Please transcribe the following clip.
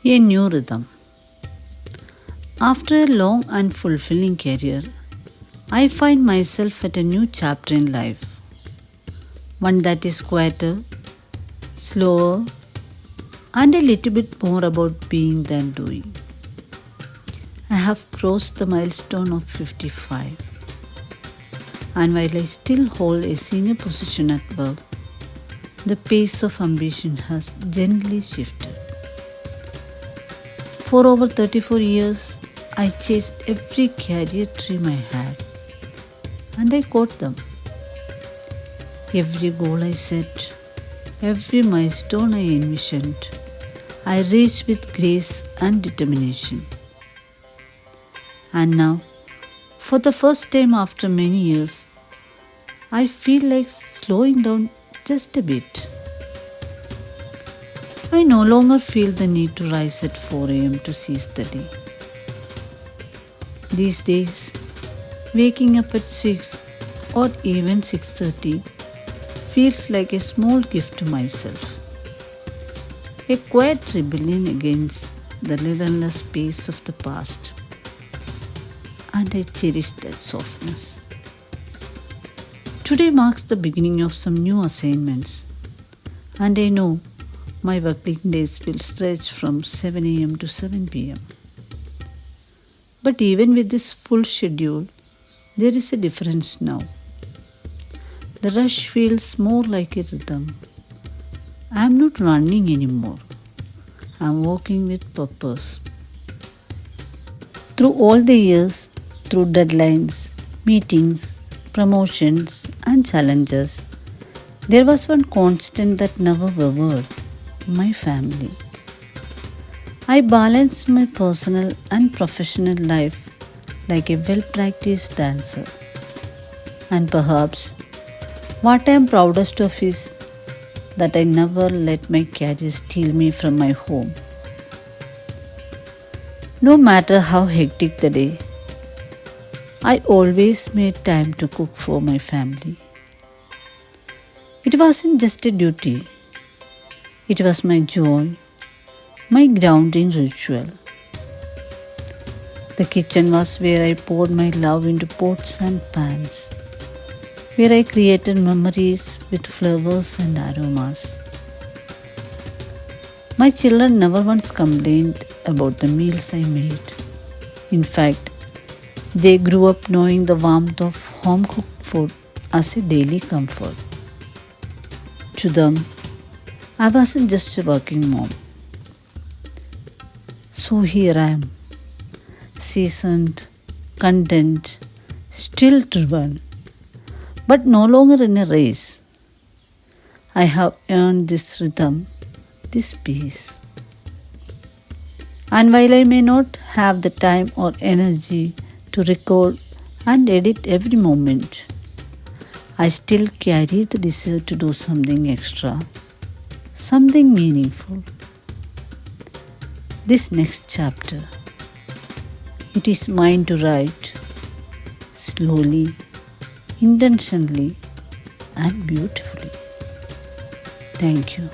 A new rhythm. After a long and fulfilling career, I find myself at a new chapter in life, one that is quieter, slower, and a little bit more about being than doing. I have crossed the milestone of 55, and while I still hold a senior position at work, the pace of ambition has gently shifted. For over 34 years, I chased every career dream I had, and I got them. Every goal I set, every milestone I envisioned, I reached with grace and determination. And now, for the first time after many years, I feel like slowing down just a bit. I no longer feel the need to rise at 4 am to seize the day. These days, waking up at 6 or even 6:30 feels like a small gift to myself. A quiet rebellion against the relentless pace of the past. And I cherish that softness. Today marks the beginning of some new assignments, and I know my working days will stretch from 7 am to 7 pm. But even with this full schedule, there is a difference now. The rush feels more like a rhythm. I am not running anymore. I am walking with purpose. Through all the years, through deadlines, meetings, promotions, and challenges, there was one constant that never wavered: my family. I balanced my personal and professional life like a well practiced dancer. And perhaps what I am proudest of is that I never let my career steal me from my home. No matter how hectic the day, I always made time to cook for my family. It wasn't just a duty, it was my joy, my grounding ritual. The kitchen was where I poured my love into pots and pans, where I created memories with flavors and aromas. My children never once complained about the meals I made. In fact, they grew up knowing the warmth of home cooked food as a daily comfort. To them, I wasn't just a working mom. So here I am, seasoned, content, still driven, but no longer in a race. I have earned this rhythm, this peace. And while I may not have the time or energy to record and edit every moment, I still carry the desire to do something extra, something meaningful. This next chapter, it is mine to write slowly, intentionally, and beautifully. Thank you.